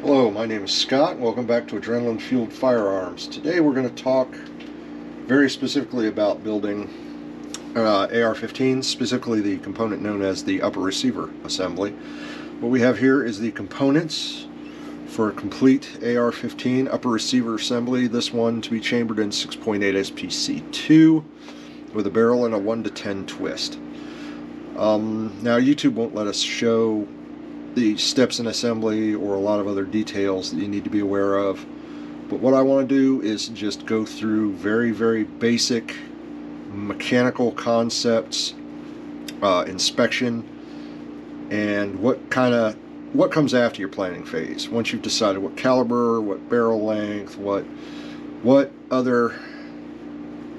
Hello, my name is Scott. Welcome back to Adrenaline Fueled Firearms. Today we're going to talk very specifically about building AR-15, specifically the component known as the upper receiver assembly. What we have here is the components for a complete AR-15 upper receiver assembly. This one to be chambered in 6.8 SPC2 with a barrel and a 1-to-10 twist. Now YouTube won't let us show the steps in assembly or a lot of other details that you need to be aware of, but what I want to do is just go through very basic mechanical concepts, inspection, and what comes after your planning phase. Once you've decided what caliber, what barrel length, what other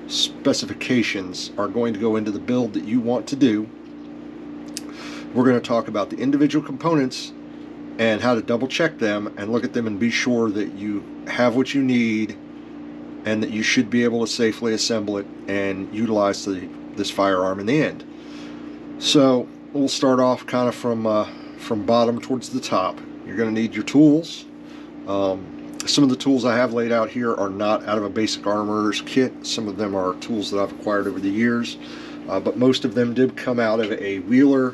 specifications are going to go into the build that you want to do, we're going to talk about the individual components and how to double check them and look at them and be sure that you have what you need and that you should be able to safely assemble it and utilize this firearm in the end. So we'll start off kind of from bottom towards the top. You're going to need your tools. Some of the tools I have laid out here are not out of a basic armorer's kit. Some of them are tools that I've acquired over the years, but most of them did come out of a Wheeler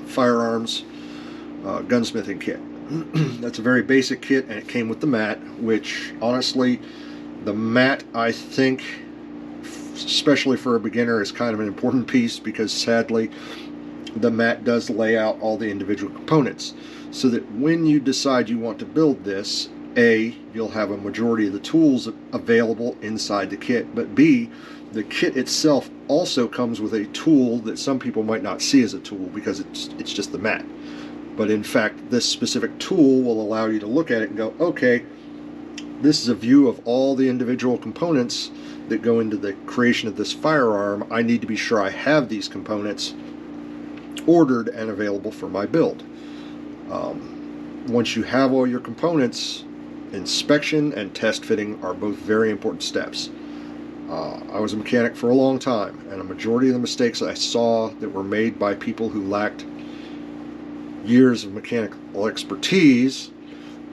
firearms gunsmithing kit. That's a very basic kit, and it came with the mat, which honestly, the mat, I think, especially for a beginner, is kind of an important piece, because sadly the mat does lay out all the individual components so that when you decide you want to build this, A, you'll have a majority of the tools available inside the kit, but B, the kit itself also comes with a tool that some people might not see as a tool because it's just the mat. But in fact, this specific tool will allow you to look at it and go, okay, this is a view of all the individual components that go into the creation of this firearm. I need to be sure I have these components ordered and available for my build. Once you have all your components, inspection and test fitting are both very important steps. I was a mechanic for a long time, and a majority of the mistakes I saw that were made by people who lacked years of mechanical expertise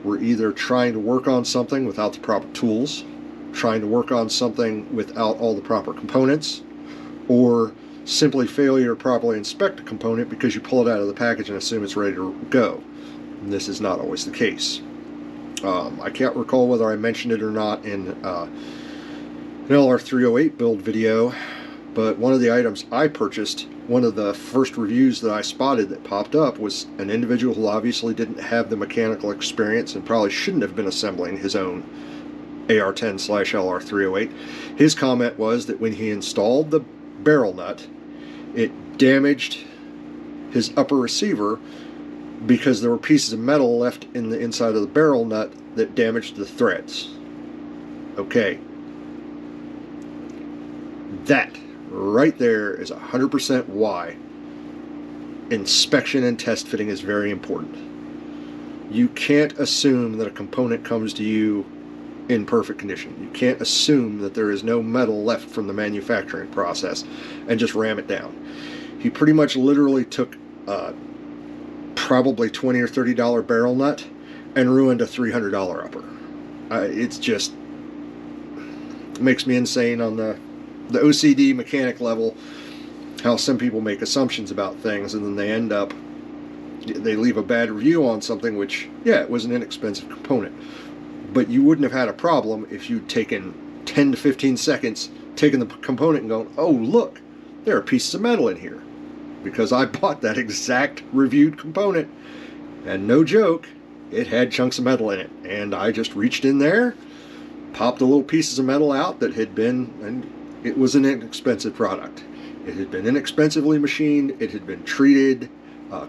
were either trying to work on something without the proper tools, trying to work on something without all the proper components, or simply failure to properly inspect a component because you pull it out of the package and assume it's ready to go. And this is not always the case. I can't recall whether I mentioned it or not in an LR308 build video, but one of the items I purchased, one of the first reviews that I spotted that popped up, was an individual who obviously didn't have the mechanical experience and probably shouldn't have been assembling his own AR10/LR308. His comment was that when he installed the barrel nut, it damaged his upper receiver because there were pieces of metal left in the inside of the barrel nut that damaged the threads. Okay. That right there is 100% why inspection and test fitting is very important. You can't assume that a component comes to you in perfect condition. You can't assume that there is no metal left from the manufacturing process and just ram it down. He pretty much literally took probably $20 or $30 barrel nut and ruined a $300 upper. It's just makes me insane on the OCD mechanic level, how some people make assumptions about things and then they leave a bad review on something which, yeah, it was an inexpensive component. But you wouldn't have had a problem if you'd taken 10 to 15 seconds, taken the component and gone, oh look, there are pieces of metal in here. Because I bought that exact reviewed component, and no joke, it had chunks of metal in it. And I just reached in there, popped the little pieces of metal out that had been, and it was an inexpensive product. It had been inexpensively machined, it had been treated,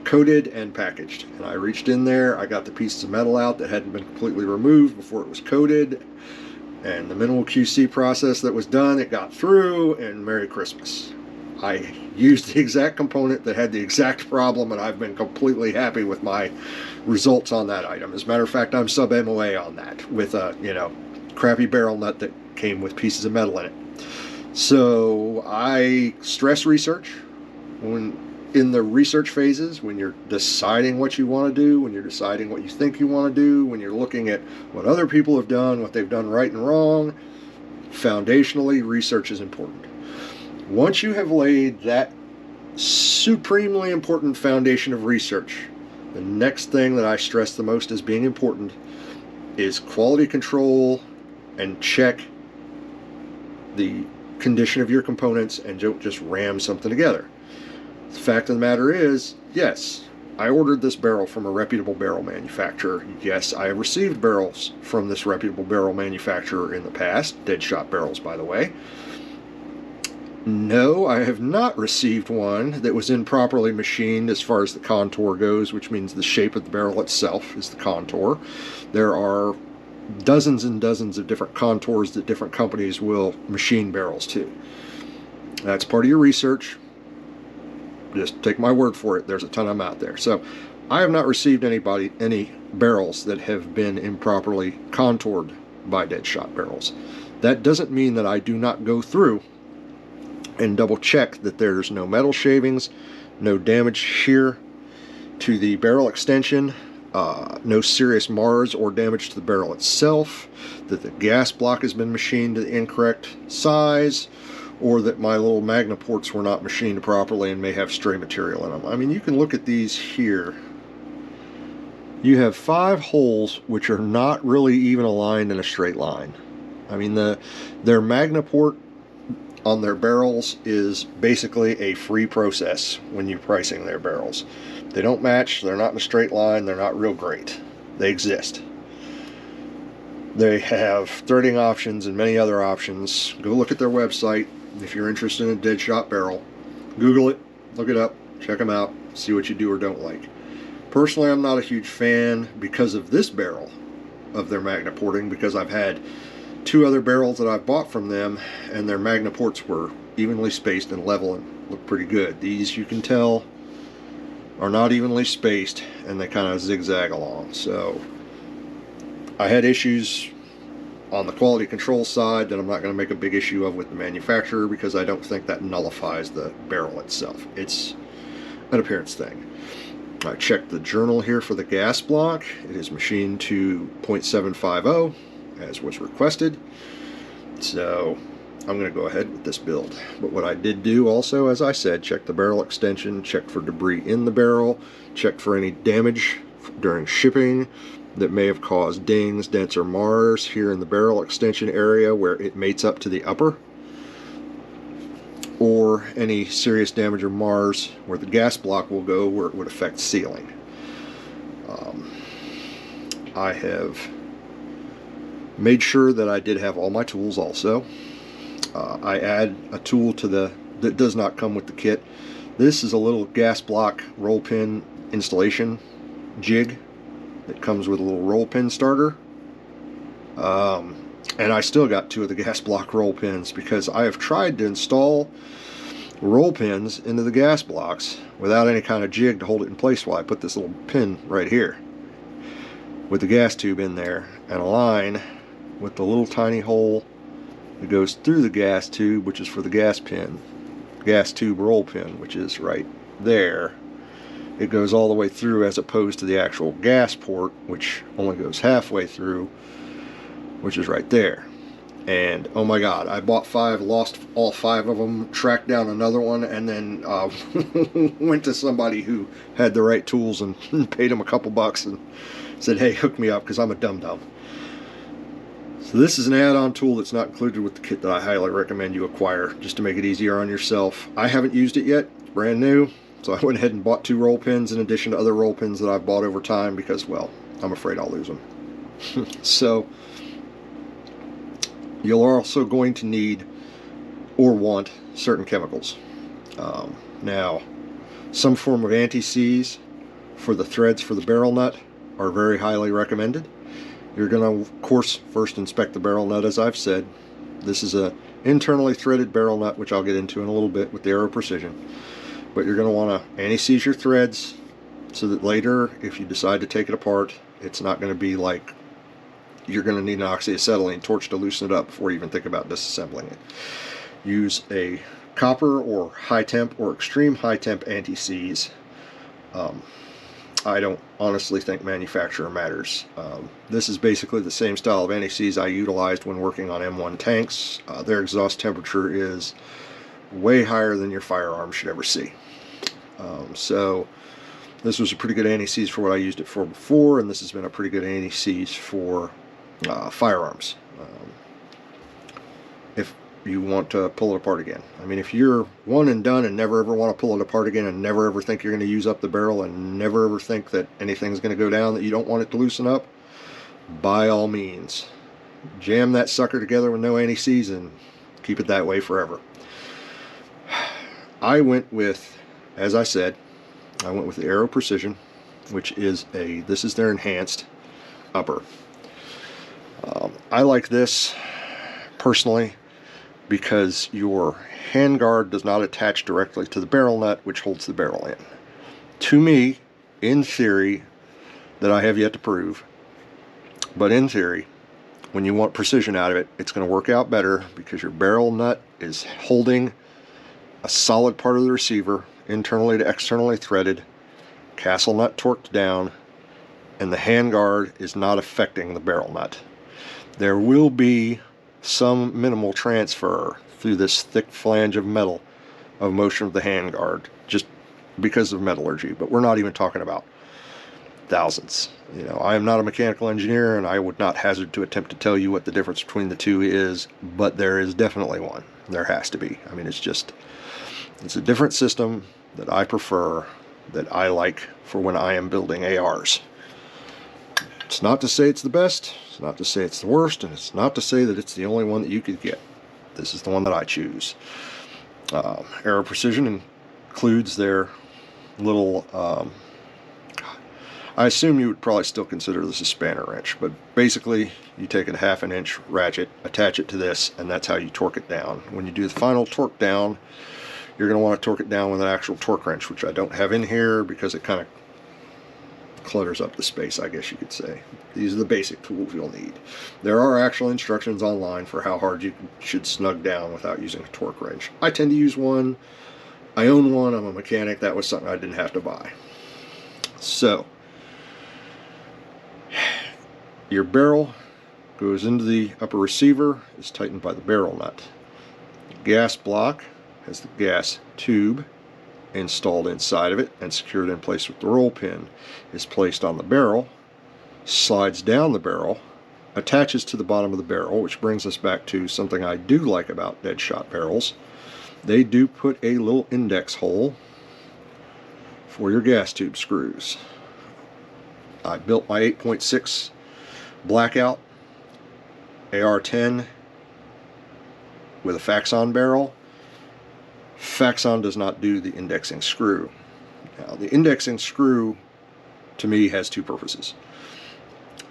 coated, and packaged. And I reached in there, I got the pieces of metal out that hadn't been completely removed before it was coated, and the minimal QC process that was done, it got through, and Merry Christmas. I used the exact component that had the exact problem, and I've been completely happy with my results on that item. As a matter of fact, I'm sub-MOA on that with a, crappy barrel nut that came with pieces of metal in it. So I stress research. When in the research phases, when you're deciding what you want to do, when you're deciding what you think you want to do, when you're looking at what other people have done, what they've done right and wrong, foundationally, research is important. Once you have laid that supremely important foundation of research, the next thing that I stress the most as being important is quality control and check the condition of your components and don't just ram something together. The fact of the matter is, yes, I ordered this barrel from a reputable barrel manufacturer. Yes, I have received barrels from this reputable barrel manufacturer in the past. Deadshot barrels, by the way. No, I have not received one that was improperly machined as far as the contour goes, which means the shape of the barrel itself is the contour. There are dozens and dozens of different contours that different companies will machine barrels to. That's part of your research. Just take my word for it. There's a ton of them out there. So I have not received any barrels that have been improperly contoured by Deadshot barrels. That doesn't mean that I do not go through and double check that there's no metal shavings, no damage here to the barrel extension, no serious mars or damage to the barrel itself, that the gas block has been machined to the incorrect size, or that my little magna ports were not machined properly and may have stray material in them. I mean, you can look at these here. You have 5 holes which are not really even aligned in a straight line. I mean, their magna port on their barrels is basically a free process when you're pricing their barrels. They don't match, they're not in a straight line, they're not real great. They exist. They have threading options and many other options. Go look at their website if you're interested in a Deadshot barrel. Google it, look it up, check them out, see what you do or don't like. Personally, I'm not a huge fan because of this barrel of their magna porting, because I've had 2 other barrels that I've bought from them and their magna ports were evenly spaced and level and look pretty good. These, you can tell, are not evenly spaced and they kind of zigzag along. So I had issues on the quality control side that I'm not going to make a big issue of with the manufacturer, because I don't think that nullifies the barrel itself. It's an appearance thing. I checked the journal here for the gas block. It is machined to 0.750 as was requested. So I'm going to go ahead with this build. But what I did do also, as I said, check the barrel extension, checked for debris in the barrel, checked for any damage during shipping that may have caused dings, dents, or mars here in the barrel extension area where it mates up to the upper, or any serious damage or mars where the gas block will go where it would affect sealing. I have made sure that I did have all my tools also. I add a tool to that does not come with the kit. This is a little gas block roll pin installation jig that comes with a little roll pin starter. And I still got 2 of the gas block roll pins, because I have tried to install roll pins into the gas blocks without any kind of jig to hold it in place while I put this little pin right here with the gas tube in there, and a line with the little tiny hole that goes through the gas tube, which is for the gas tube roll pin, which is right there. It goes all the way through, as opposed to the actual gas port, which only goes halfway through, which is right there. And oh my god, I bought 5, lost all 5 of them, tracked down another one, and then went to somebody who had the right tools and paid him a couple bucks and said, hey, hook me up, because I'm a dum-dum. So this is an add-on tool that's not included with the kit that I highly recommend you acquire, just to make it easier on yourself. I haven't used it yet, it's brand new, so I went ahead and bought 2 roll pins in addition to other roll pins that I've bought over time, because, well, I'm afraid I'll lose them. So you're also going to need or want certain chemicals. Now, some form of anti-seize for the threads for the barrel nut are very highly recommended. You're going to, of course, first inspect the barrel nut, as I've said. This is a internally threaded barrel nut, which I'll get into in a little bit with the Aero Precision. But you're going to want to anti-seize your threads so that later, if you decide to take it apart, it's not going to be like you're going to need an oxyacetylene torch to loosen it up before you even think about disassembling it. Use a copper or high temp or extreme high temp anti-seize. I don't honestly think manufacturer matters. This is basically the same style of anti-seize I utilized when working on M1 tanks. Their exhaust temperature is way higher than your firearm should ever see. So this was a pretty good anti-seize for what I used it for before, and this has been a pretty good anti-seize for firearms. If you want to pull it apart again. I mean, if you're one and done and never ever want to pull it apart again and never ever think you're going to use up the barrel and never ever think that anything's going to go down that you don't want it to loosen up, by all means, jam that sucker together with no anti-seize and keep it that way forever. I went with, as I said, I went with the Aero Precision, which is this is their enhanced upper. I like this personally because your handguard does not attach directly to the barrel nut, which holds the barrel in. To me, in theory, that I have yet to prove, but in theory, when you want precision out of it, it's going to work out better because your barrel nut is holding a solid part of the receiver, internally to externally threaded, castle nut torqued down, and the handguard is not affecting the barrel nut. There will be some minimal transfer through this thick flange of metal of motion of the handguard just because of metallurgy, but we're not even talking about thousandths. You know, I am not a mechanical engineer and I would not hazard to attempt to tell you what the difference between the two is, but there is definitely one. There has to be. I mean, it's a different system that I prefer, that I like for when I am building ARs. It's not to say it's the best, it's not to say it's the worst, and it's not to say that it's the only one that you could get. This is the one that I choose. Aero Precision includes their little, I assume you would probably still consider this a spanner wrench, but basically you take a 1/2 inch ratchet, attach it to this, and that's how you torque it down. When you do the final torque down, you're going to want to torque it down with an actual torque wrench, which I don't have in here because it kind of clutters up the space, I guess you could say. These are the basic tools you'll need. There are actual instructions online for how hard you should snug down without using a torque wrench. I tend to use one. I own one. I'm a mechanic. That was something I didn't have to buy. So, your barrel goes into the upper receiver, is tightened by the barrel nut. The gas block has the gas tube installed inside of it and secured in place with the roll pin. Is placed on the barrel, slides down the barrel, attaches to the bottom of the barrel, which brings us back to something I do like about Deadshot barrels. They do put a little index hole for your gas tube screws. I built my 8.6 Blackout AR10 with a Faxon barrel. Faxon does not do the indexing screw. Now, the indexing screw, to me, has two purposes.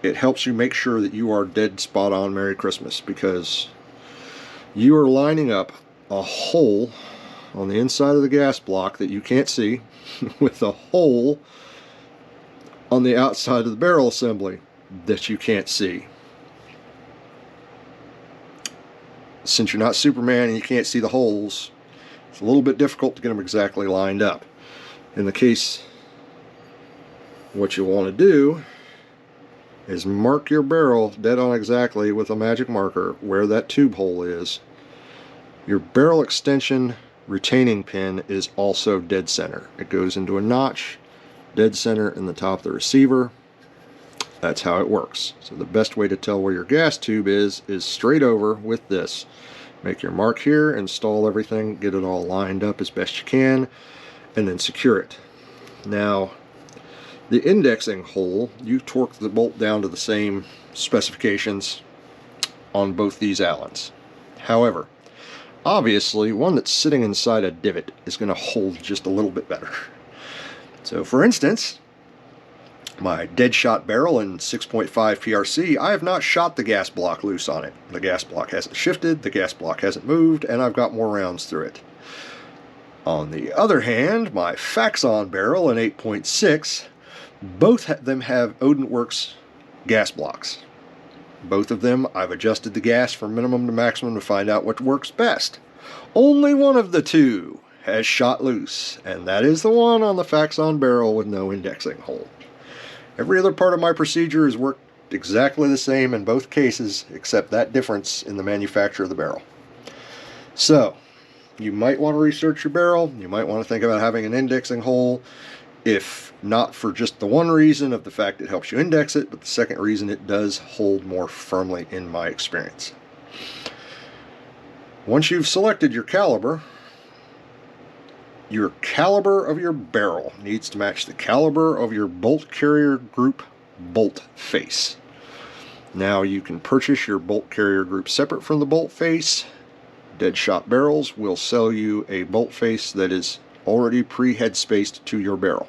It helps you make sure that you are dead spot on Merry Christmas, because you are lining up a hole on the inside of the gas block that you can't see with a hole on the outside of the barrel assembly that you can't see. Since you're not Superman and you can't see the holes, it's a little bit difficult to get them exactly lined up. In the case, what you want to do is mark your barrel dead on exactly with a magic marker where that tube hole is. Your barrel extension retaining pin is also dead center. It goes into a notch, dead center in the top of the receiver. That's how it works. So the best way to tell where your gas tube is straight over with this. Make your mark here, install everything, get it all lined up as best you can, and then secure it. Now, the indexing hole, you torque the bolt down to the same specifications on both these Allens. However, obviously, one that's sitting inside a divot is going to hold just a little bit better. So, for instance, my Deadshot barrel in 6.5 PRC, I have not shot the gas block loose on it. The gas block hasn't shifted, the gas block hasn't moved, and I've got more rounds through it. On the other hand, my Faxon barrel in 8.6, both of them have OdentWorks gas blocks. Both of them, I've adjusted the gas from minimum to maximum to find out what works best. Only one of the two has shot loose, and that is the one on the Faxon barrel with no indexing hole. Every other part of my procedure has worked exactly the same in both cases, except that difference in the manufacture of the barrel. So, you might want to research your barrel. You might want to think about having an indexing hole, if not for just the one reason of the fact it helps you index it, but the second reason it does hold more firmly in my experience. Once you've selected your caliber of your barrel needs to match the caliber of your bolt carrier group bolt face. Now you can purchase your bolt carrier group separate from the bolt face. Deadshot Barrels will sell you a bolt face that is already pre-head spaced to your barrel.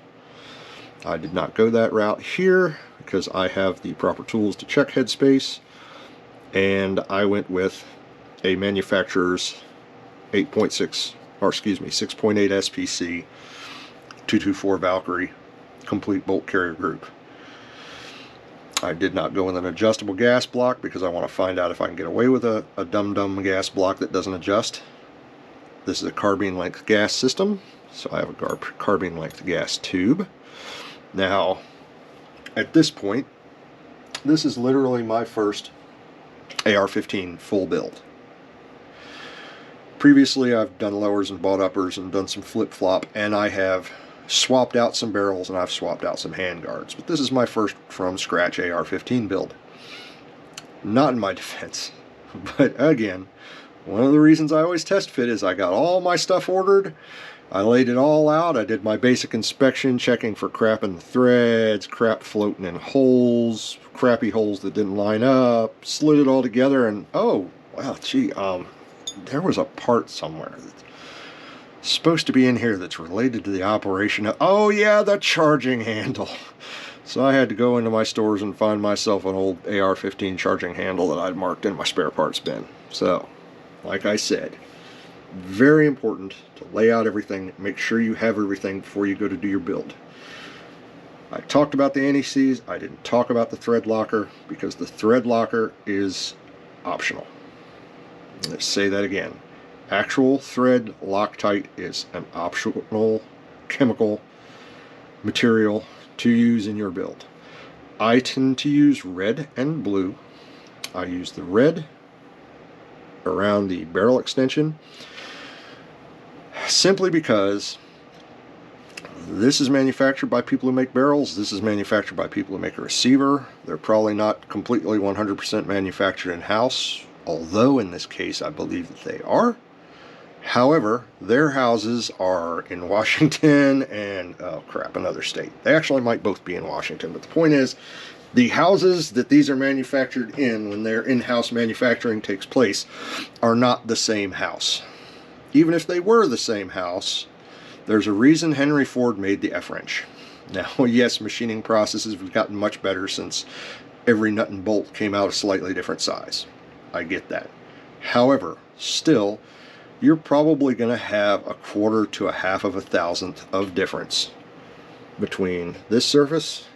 I did not go that route here because I have the proper tools to check head space, and I went with a manufacturer's 6.8 SPC 224 Valkyrie complete bolt carrier group. I did not go with an adjustable gas block because I want to find out if I can get away with a dumb gas block that doesn't adjust. This is a carbine length gas system, so I have a carbine length gas tube. Now, at this point, this is literally my first AR15 full build. Previously, I've done lowers and bought uppers and done some flip-flop, and I have swapped out some barrels and I've swapped out some handguards. But this is my first from scratch AR15 build. Not in my defense, but again, one of the reasons I always test fit is I got all my stuff ordered. I laid it all out. I did my basic inspection, checking for crap in the threads, crap floating in holes, crappy holes that didn't line up, slid it all together, and oh, wow, gee, there was a part somewhere that's supposed to be in here that's related to the operation of, oh yeah, the charging handle. So I had to go into my stores and find myself an old AR15 charging handle that I'd marked in my spare parts bin. So, like I said, very important to lay out everything, make sure you have everything before you go to do your build. I talked about the anti-seize. I didn't talk about the thread locker because the thread locker is optional. Let's say that again. Actual thread Loctite is an optional chemical material to use in your build. I tend to use red and blue. I use the red around the barrel extension simply because this is manufactured by people who make barrels. This is manufactured by people who make a receiver. They're probably not completely 100% manufactured in-house, although in this case I believe that they are. However, their houses are in Washington and, oh crap, another state. They actually might both be in Washington, but the point is, the houses that these are manufactured in, when their in-house manufacturing takes place, are not the same house. Even if they were the same house, there's a reason Henry Ford made the F-wrench. Now, yes, machining processes have gotten much better since every nut and bolt came out a slightly different size. I get that. However, still, you're probably going to have 1/4 to 1/2 of a thousandth of difference between this surface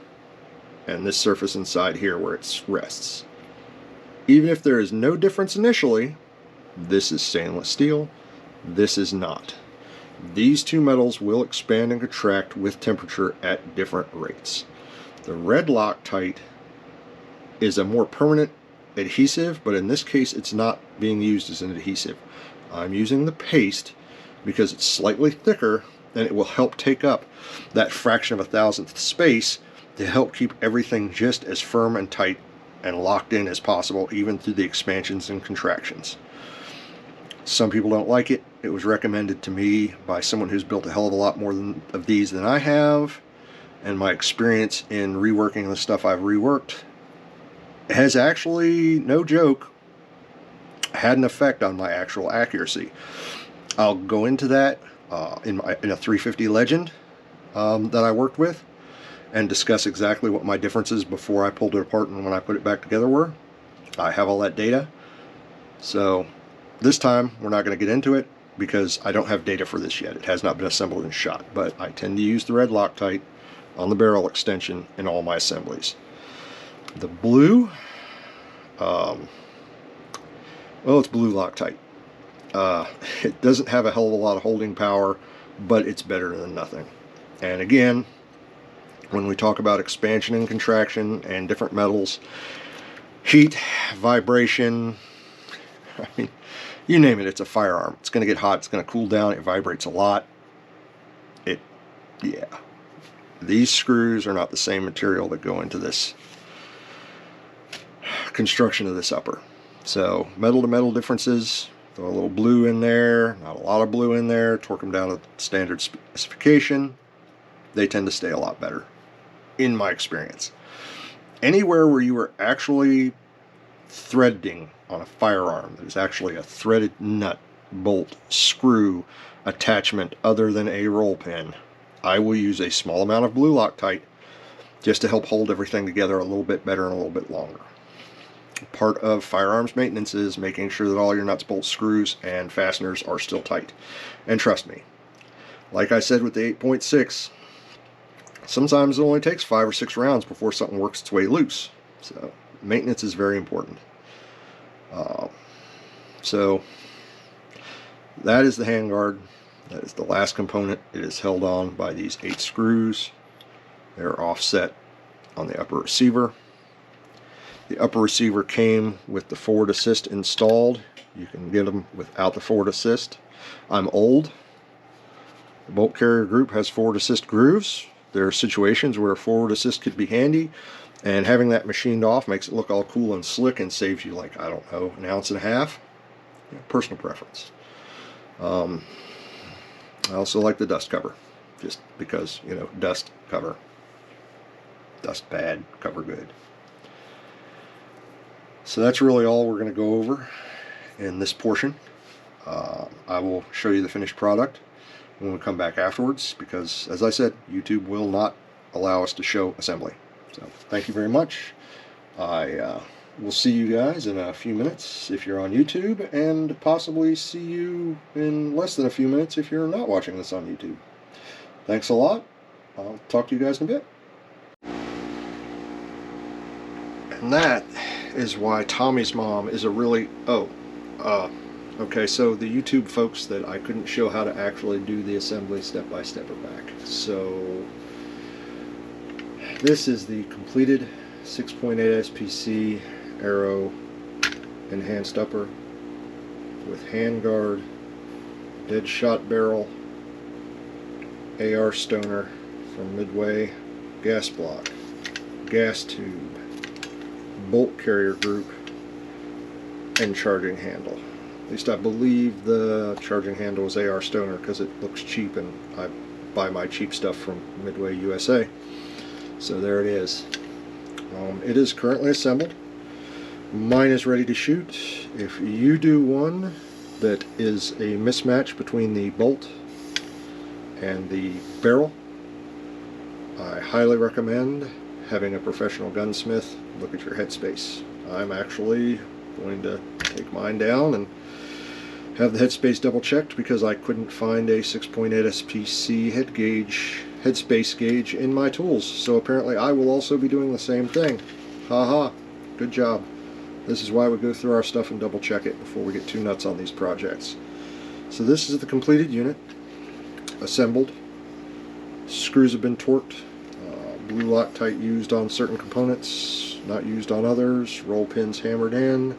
and this surface inside here where it rests. Even if there is no difference initially, this is stainless steel, this is not. These two metals will expand and contract with temperature at different rates. The red Loctite is a more permanent adhesive, but in this case it's not being used as an adhesive. I'm using the paste because it's slightly thicker and it will help take up that fraction of a thousandth space to help keep everything just as firm and tight and locked in as possible, even through the expansions and contractions. Some people don't like it. It was recommended to me by someone who's built a hell of a lot more of these than I have, and my experience in reworking the stuff I've reworked has actually, no joke, had an effect on my actual accuracy. I'll go into that in a 350 Legend that I worked with and discuss exactly what my differences before I pulled it apart and when I put it back together were. I have all that data. So this time we're not going to get into it because I don't have data for this yet. It has not been assembled and shot, but I tend to use the red Loctite on the barrel extension in all my assemblies. The blue, well, it's blue Loctite. It doesn't have a hell of a lot of holding power, but it's better than nothing. And again, when we talk about expansion and contraction and different metals, heat, vibration, I mean, you name it, it's a firearm. It's going to get hot, it's going to cool down, it vibrates a lot. Yeah. These screws are not the same material that go into this construction of this upper. So metal to metal differences, throw a little blue in there, not a lot of blue in there, torque them down to standard specification. They tend to stay a lot better, in my experience. Anywhere where you are actually threading on a firearm, there's actually a threaded nut, bolt, screw attachment other than a roll pin, I will use a small amount of blue Loctite just to help hold everything together a little bit better and a little bit longer. Part of firearms maintenance is making sure that all your nuts, bolts, screws, and fasteners are still tight. And trust me, like I said with the 8.6, sometimes it only takes 5 or 6 rounds before something works its way loose. So maintenance is very important. So that is the handguard. That is the last component. It is held on by these 8 screws. They're offset on the upper receiver. The upper receiver came with the forward assist installed. You can get them without the forward assist. I'm old. The bolt carrier group has forward assist grooves. There are situations where a forward assist could be handy, and having that machined off makes it look all cool and slick and saves you, like, I don't know, 1.5 ounces. Yeah, personal preference. I also like the dust cover, just because, you know, dust cover. Dust bad, cover good. So that's really all we're going to go over in this portion. I will show you the finished product when we come back afterwards, because, as I said, YouTube will not allow us to show assembly. So thank you very much. I will see you guys in a few minutes if you're on YouTube, and possibly see you in less than a few minutes if you're not watching this on YouTube. Thanks a lot. I'll talk to you guys in a bit. And that is why Tommy's mom is a really... okay, so the YouTube folks that I couldn't show how to actually do the assembly step-by-step are back. So this is the completed 6.8 SPC Aero enhanced upper with handguard, dead shot barrel, AR stoner from Midway, gas block, gas tube, bolt carrier group, and charging handle. At least I believe the charging handle is AR stoner because it looks cheap, and I buy my cheap stuff from Midway USA. So there it is. It is currently assembled. Mine is ready to shoot. If you do one that is a mismatch between the bolt and the barrel, I highly recommend having a professional gunsmith look at your headspace. I'm actually going to take mine down and have the headspace double checked, because I couldn't find a 6.8 SPC headspace gauge in my tools. So apparently I will also be doing the same thing. Haha, good job. This is why we go through our stuff and double check it before we get too nuts on these projects. So this is the completed unit, assembled. Screws have been torqued. Blue Loctite used on certain components, not used on others. Roll pins hammered in.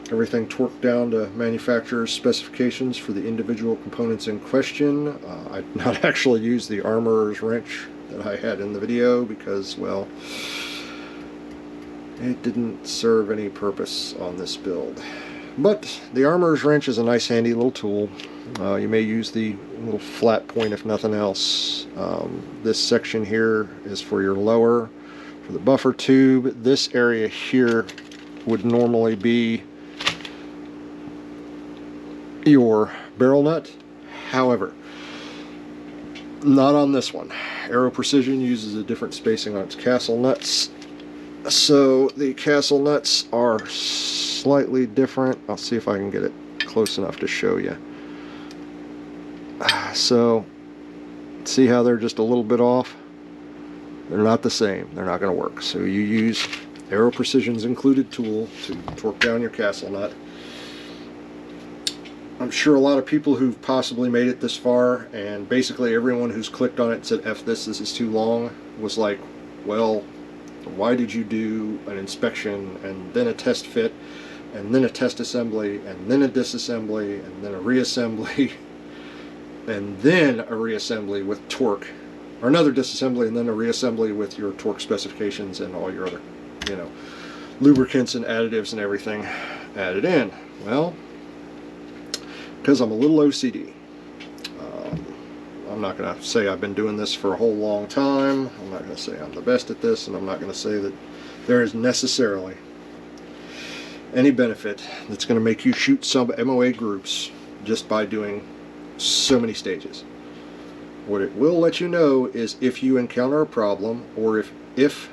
Everything torqued down to manufacturer's specifications for the individual components in question. I did not actually use the armorer's wrench that I had in the video because, well, it didn't serve any purpose on this build. But the armorer's wrench is a nice handy little tool. You may use the little flat point if nothing else. This section here is for your lower, for the buffer tube. This area here would normally be your barrel nut. However, not on this one. Aero Precision uses a different spacing on its castle nuts. So the castle nuts are slightly different. I'll see if I can get it close enough to show you. So see how they're just a little bit off? They're not the same. They're not going to work. So you use Aero Precision's included tool to torque down your castle nut. I'm sure a lot of people who've possibly made it this far, and basically everyone who's clicked on it and said, F this is too long, was like, well, why did you do an inspection and then a test fit and then a test assembly and then a disassembly and then a reassembly and then a reassembly with torque, or another disassembly and then a reassembly with your torque specifications and all your other, you know, lubricants and additives and everything added in? Well, because I'm a little OCD. I'm not going to say I've been doing this for a whole long time. I'm not going to say I'm the best at this, and I'm not going to say that there is necessarily any benefit that's going to make you shoot some MOA groups just by doing so many stages. What it will let you know is if you encounter a problem, or if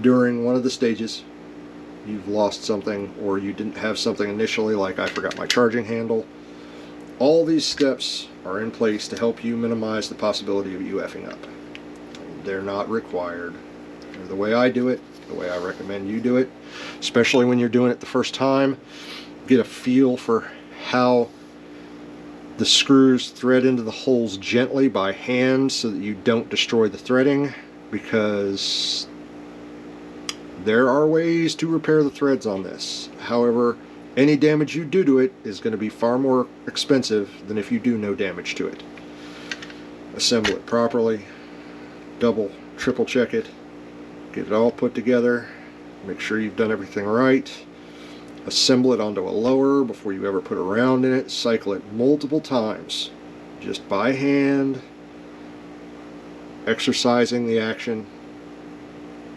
during one of the stages you've lost something, or you didn't have something initially, like I forgot my charging handle. All these steps are in place to help you minimize the possibility of you effing up. They're not required. They're the way I do it, the way I recommend you do it, especially when you're doing it the first time. Get a feel for how the screws thread into the holes gently by hand so that you don't destroy the threading, because there are ways to repair the threads on this. However, any damage you do to it is going to be far more expensive than if you do no damage to it. Assemble it properly, double, triple check it, get it all put together, make sure you've done everything right, assemble it onto a lower before you ever put a round in it, cycle it multiple times, just by hand, exercising the action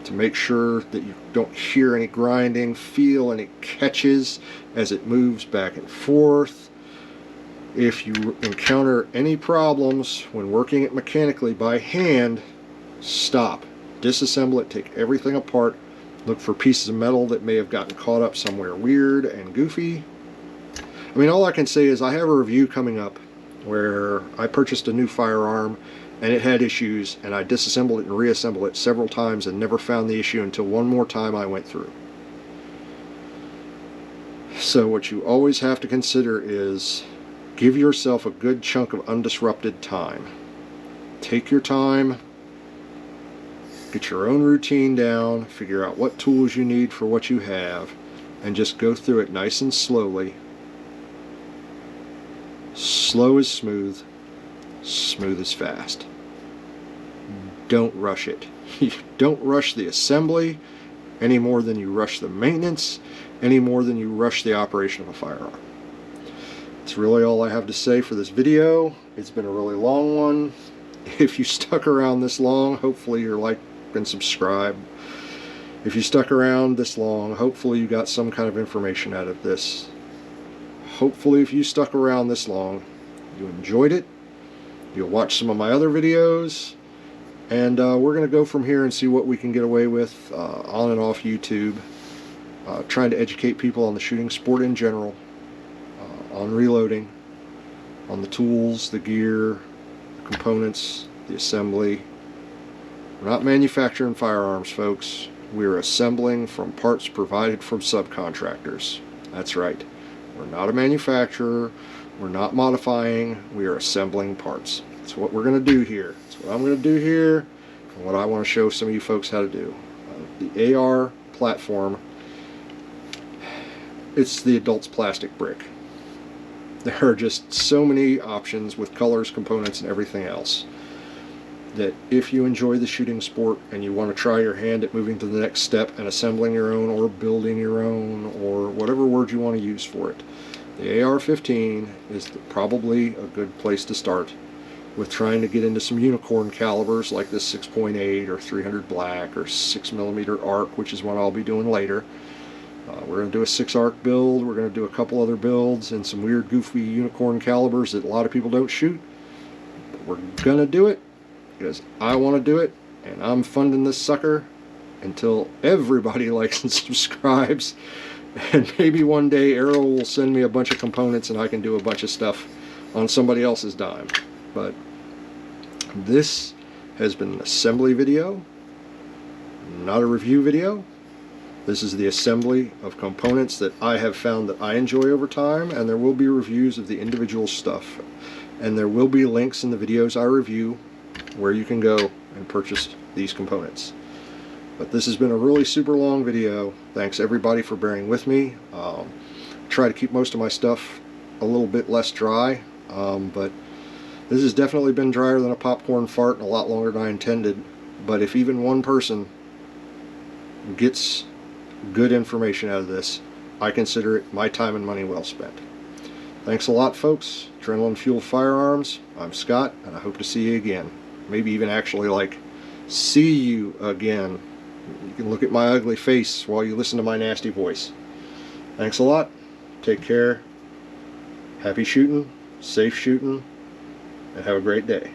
to make sure that you don't hear any grinding, feel any catches as it moves back and forth. If you encounter any problems when working it mechanically by hand, stop, disassemble it, take everything apart, look for pieces of metal that may have gotten caught up somewhere weird and goofy. I mean, all I can say is I have a review coming up where I purchased a new firearm and it had issues, and I disassembled it and reassembled it several times and never found the issue until one more time I went through. So what you always have to consider is give yourself a good chunk of undisrupted time. Take your time, get your own routine down, figure out what tools you need for what you have, and just go through it nice and slowly. Slow is smooth. Smooth is fast. Don't rush it. You don't rush the assembly any more than you rush the maintenance, any more than you rush the operation of a firearm. That's really all I have to say for this video. It's been a really long one. If you stuck around this long, hopefully you're like and subscribe. If you stuck around this long, hopefully you got some kind of information out of this. Hopefully if you stuck around this long, you enjoyed it. You'll watch some of my other videos, and we're going to go from here and see what we can get away with on and off YouTube, trying to educate people on the shooting sport in general, on reloading, on the tools, the gear, the components, the assembly. We're not manufacturing firearms, folks. We're assembling from parts provided from subcontractors. That's right. We're not a manufacturer. We're not modifying, we are assembling parts. That's what we're going to do here. That's what I'm going to do here, and what I want to show some of you folks how to do. The AR platform, it's the adult's plastic brick. There are just so many options with colors, components, and everything else, that if you enjoy the shooting sport and you want to try your hand at moving to the next step and assembling your own or building your own, or whatever word you want to use for it, the AR15 is probably a good place to start with trying to get into some unicorn calibers like this 6.8 or 300 black or 6mm arc, which is what I'll be doing later. We're going to do a 6 arc build. We're going to do a couple other builds and some weird goofy unicorn calibers that a lot of people don't shoot. But we're going to do it because I want to do it, and I'm funding this sucker until everybody likes and subscribes. And maybe one day Arrow will send me a bunch of components and I can do a bunch of stuff on somebody else's dime. But this has been an assembly video, not a review video. This is the assembly of components that I have found that I enjoy over time, and there will be reviews of the individual stuff. And there will be links in the videos I review where you can go and purchase these components. But this has been a really super long video. Thanks everybody for bearing with me. Try to keep most of my stuff a little bit less dry, but this has definitely been drier than a popcorn fart and a lot longer than I intended. But if even one person gets good information out of this, I consider it my time and money well spent. Thanks a lot, folks. Adrenaline Fueled Firearms. I'm Scott, and I hope to see you again. Maybe even actually like see you again. You can look at my ugly face while you listen to my nasty voice. Thanks a lot. Take care. Happy shooting, safe shooting, and have a great day.